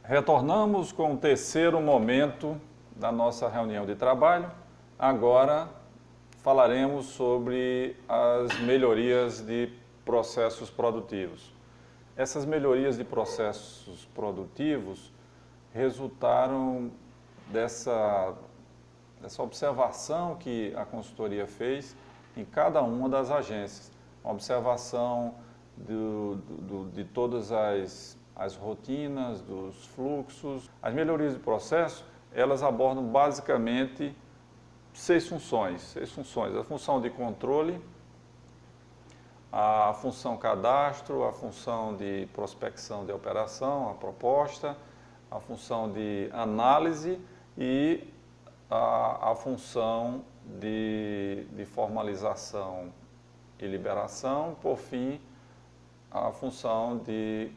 Retornamos com o terceiro momento da nossa reunião de trabalho. Agora falaremos sobre as melhorias de processos produtivos. Essas melhorias de processos produtivos resultaram dessa observação que a consultoria fez em cada uma das agências. Uma observação de todas as rotinas, dos fluxos. As melhorias de processo, elas abordam basicamente seis funções. A função de controle, a função cadastro, a função de prospecção de operação, a proposta, a função de análise e a função de formalização e liberação, por fim, a função de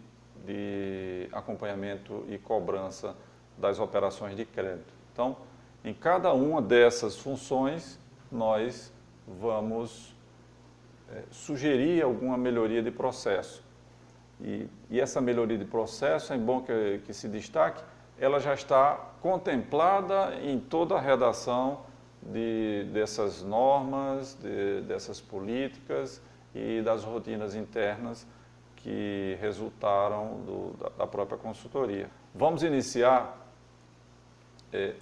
acompanhamento e cobrança das operações de crédito. Então, em cada uma dessas funções, nós vamos sugerir alguma melhoria de processo. E essa melhoria de processo, é bom que se destaque, ela já está contemplada em toda a redação dessas normas, dessas políticas e das rotinas internas que resultaram da própria consultoria. Vamos iniciar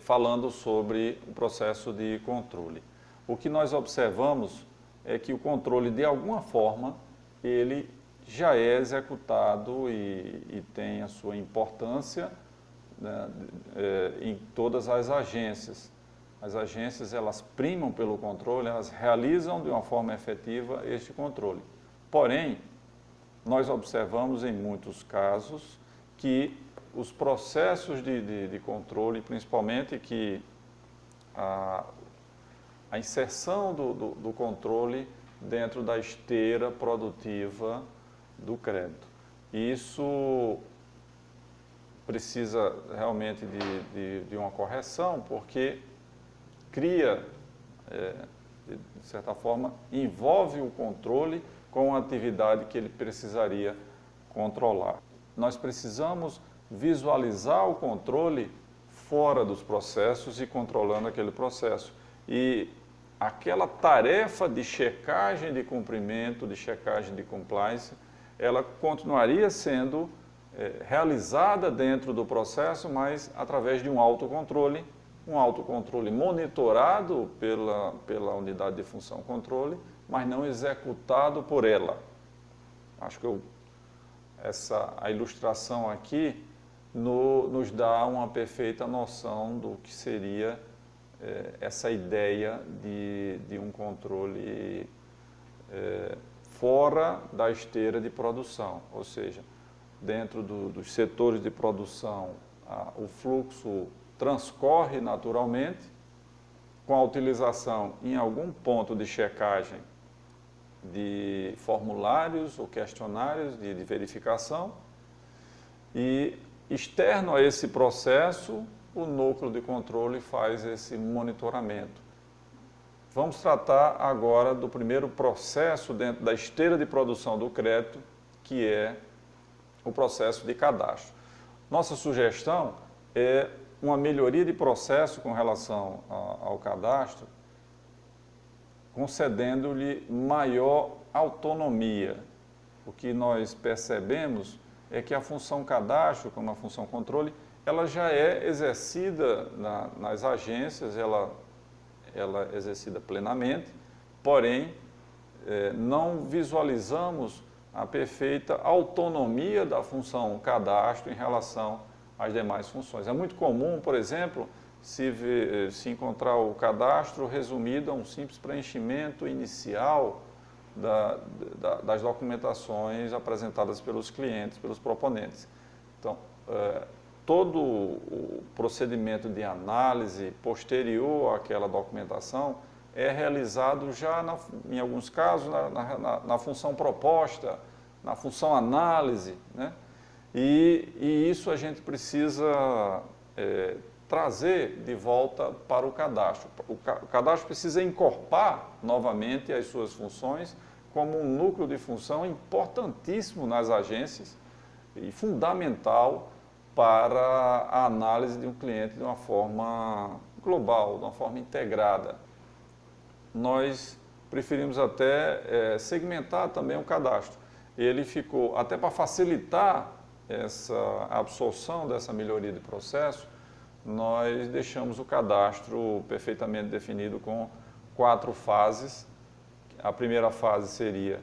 falando sobre o processo de controle. O que nós observamos é que o controle, de alguma forma, ele já é executado e tem a sua importância, né, em todas as agências. As agências, elas primam pelo controle, elas realizam de uma forma efetiva este controle. Porém, nós observamos em muitos casos que os processos de controle, principalmente que a inserção do controle dentro da esteira produtiva do crédito. Isso precisa realmente de uma correção, porque cria, de certa forma, envolve o controle com a atividade que ele precisaria controlar. Nós precisamos visualizar o controle fora dos processos e controlando aquele processo. E aquela tarefa de checagem de cumprimento, de checagem de compliance, ela continuaria sendo realizada dentro do processo, mas através de um autocontrole monitorado pela unidade de função controle, mas não executado por ela. Acho que a ilustração aqui nos dá uma perfeita noção do que seria essa ideia de um controle fora da esteira de produção, ou seja, dentro dos setores de produção, o fluxo transcorre naturalmente, com a utilização em algum ponto de checagem de formulários ou questionários de verificação, e externo a esse processo, o núcleo de controle faz esse monitoramento. Vamos tratar agora do primeiro processo dentro da esteira de produção do crédito, que é o processo de cadastro. Nossa sugestão é uma melhoria de processo com relação ao cadastro, concedendo-lhe maior autonomia. O que nós percebemos é que a função cadastro, como a função controle, ela já é exercida nas agências, ela é exercida plenamente, porém, não visualizamos a perfeita autonomia da função cadastro em relação às demais funções. É muito comum, por exemplo, se encontrar o cadastro resumido a um simples preenchimento inicial das documentações apresentadas pelos clientes, pelos proponentes. Então, todo o procedimento de análise posterior àquela documentação é realizado já, em alguns casos, na função proposta, na função análise, né? E isso a gente precisa trazer de volta para o cadastro. O cadastro precisa incorporar novamente as suas funções como um núcleo de função importantíssimo nas agências e fundamental para a análise de um cliente de uma forma global, de uma forma integrada. Nós preferimos até segmentar também o cadastro. Ele ficou, até para facilitar essa absorção dessa melhoria de processo, nós deixamos o cadastro perfeitamente definido com 4 fases. A primeira fase seria,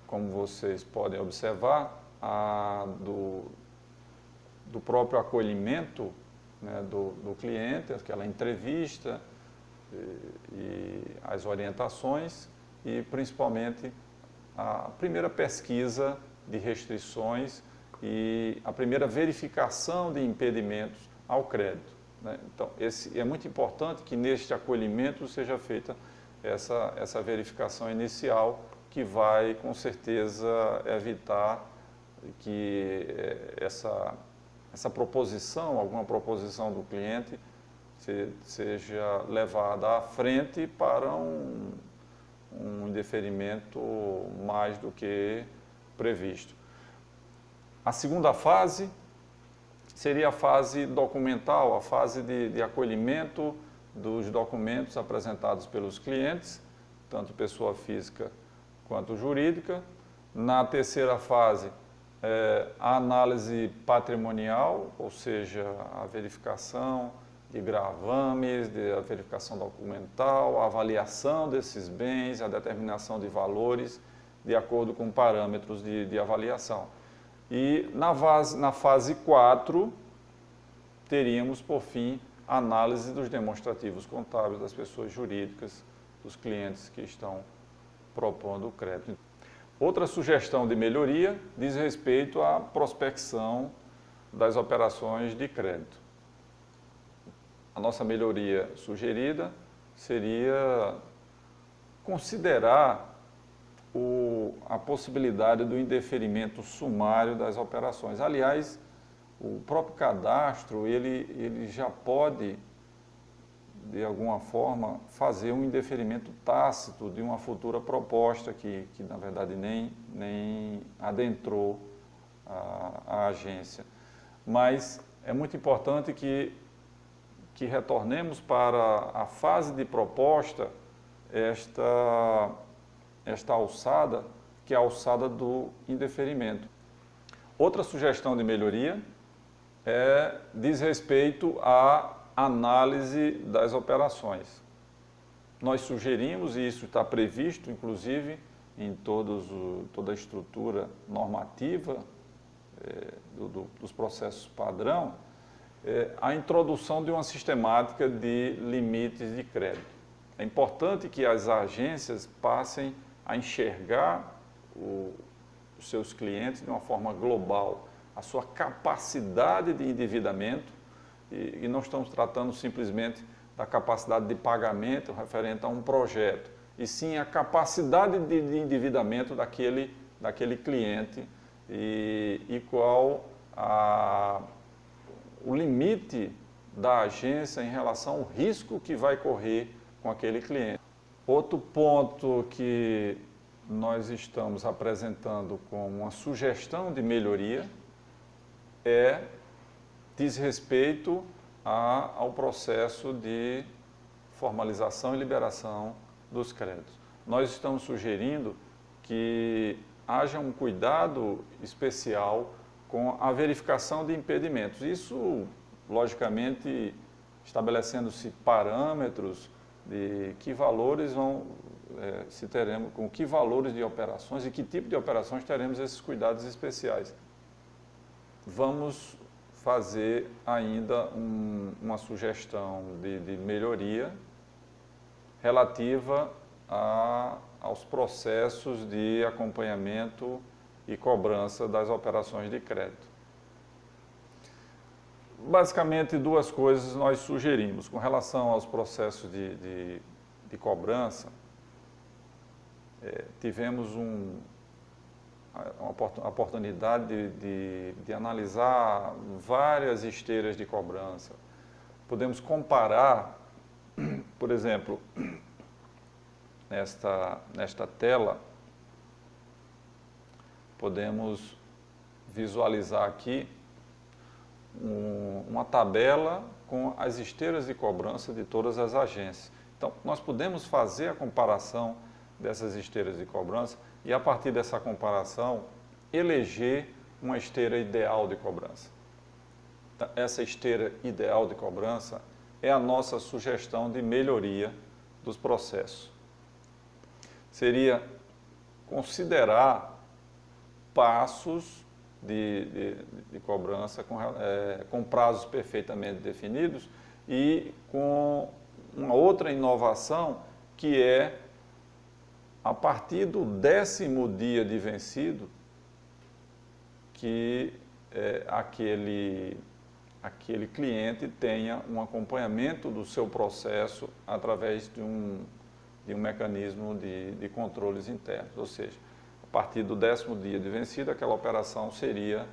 como vocês podem observar, a do próprio acolhimento, né, do cliente, aquela entrevista e as orientações e principalmente a primeira pesquisa de restrições e a primeira verificação de impedimentos ao crédito, né? Então, é muito importante que neste acolhimento seja feita essa verificação inicial que vai, com certeza, evitar que essa proposição, alguma proposição do cliente, seja levada à frente para um indeferimento mais do que previsto. A segunda fase seria a fase documental, a fase de acolhimento dos documentos apresentados pelos clientes, tanto pessoa física quanto jurídica. Na terceira fase, a análise patrimonial, ou seja, a verificação de gravames, a verificação documental, a avaliação desses bens, a determinação de valores de acordo com parâmetros de avaliação. E na fase 4, teríamos, por fim, a análise dos demonstrativos contábeis das pessoas jurídicas, dos clientes que estão propondo o crédito. Outra sugestão de melhoria diz respeito à prospecção das operações de crédito. A nossa melhoria sugerida seria considerar a possibilidade do indeferimento sumário das operações. Aliás, o próprio cadastro, ele já pode, de alguma forma, fazer um indeferimento tácito de uma futura proposta que na verdade, nem adentrou a agência. Mas é muito importante que retornemos para a fase de proposta esta alçada, que é a alçada do indeferimento. Outra sugestão de melhoria diz respeito à análise das operações. Nós sugerimos, e isso está previsto, inclusive, em toda a estrutura normativa dos processos padrão, a introdução de uma sistemática de limites de crédito. É importante que as agências passem a enxergar os seus clientes de uma forma global, a sua capacidade de endividamento, e não estamos tratando simplesmente da capacidade de pagamento referente a um projeto, e sim a capacidade de endividamento daquele cliente e qual o limite da agência em relação ao risco que vai correr com aquele cliente. Outro ponto que nós estamos apresentando como uma sugestão de melhoria diz respeito ao processo de formalização e liberação dos créditos. Nós estamos sugerindo que haja um cuidado especial com a verificação de impedimentos. Isso, logicamente, estabelecendo-se parâmetros de que valores com que valores de operações e que tipo de operações teremos esses cuidados especiais. Vamos fazer ainda uma sugestão de melhoria relativa aos processos de acompanhamento e cobrança das operações de crédito. Basicamente, 2 coisas nós sugerimos. Com relação aos processos de cobrança, tivemos uma oportunidade de analisar várias esteiras de cobrança. Podemos comparar, por exemplo, nesta tela, podemos visualizar aqui uma tabela com as esteiras de cobrança de todas as agências. Então, nós podemos fazer a comparação dessas esteiras de cobrança e, a partir dessa comparação, eleger uma esteira ideal de cobrança. Essa esteira ideal de cobrança é a nossa sugestão de melhoria dos processos. Seria considerar passos de cobrança com prazos perfeitamente definidos e com uma outra inovação que é, a partir do 10º dia de vencido, que aquele cliente tenha um acompanhamento do seu processo através de um mecanismo de controles internos. Ou seja, a partir do 10º dia de vencido, aquela operação seria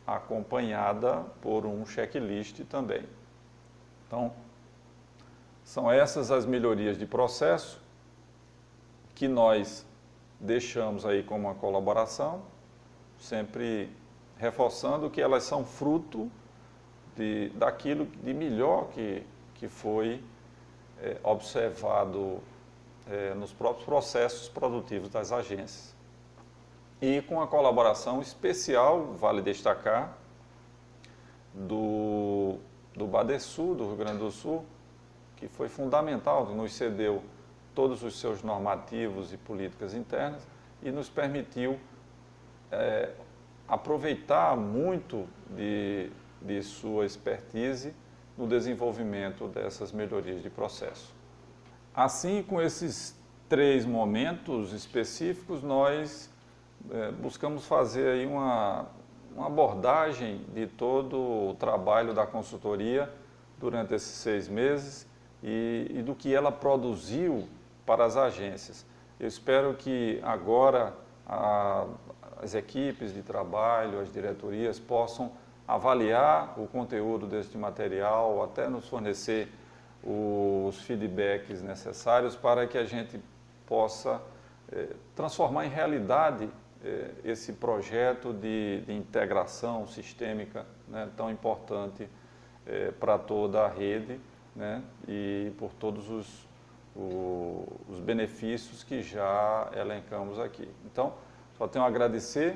acompanhada por um checklist também. Então, são essas as melhorias de processo que nós deixamos aí como uma colaboração, sempre reforçando que elas são fruto daquilo de melhor que foi observado nos próprios processos produtivos das agências. E com a colaboração especial, vale destacar, do Badesul, do Rio Grande do Sul, que foi fundamental, nos cedeu todos os seus normativos e políticas internas e nos permitiu aproveitar muito de sua expertise no desenvolvimento dessas melhorias de processo. Assim, com esses 3 momentos específicos, nós buscamos fazer aí uma abordagem de todo o trabalho da consultoria durante esses 6 meses e do que ela produziu para as agências. Eu espero que agora as equipes de trabalho, as diretorias possam avaliar o conteúdo deste material, até nos fornecer os feedbacks necessários para que a gente possa transformar em realidade esse projeto de integração sistêmica, né, tão importante para toda a rede, né, e por todos os benefícios que já elencamos aqui. Então, só tenho a agradecer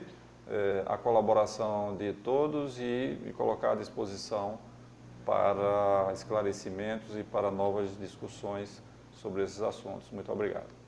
a colaboração de todos e me colocar à disposição para esclarecimentos e para novas discussões sobre esses assuntos. Muito obrigado.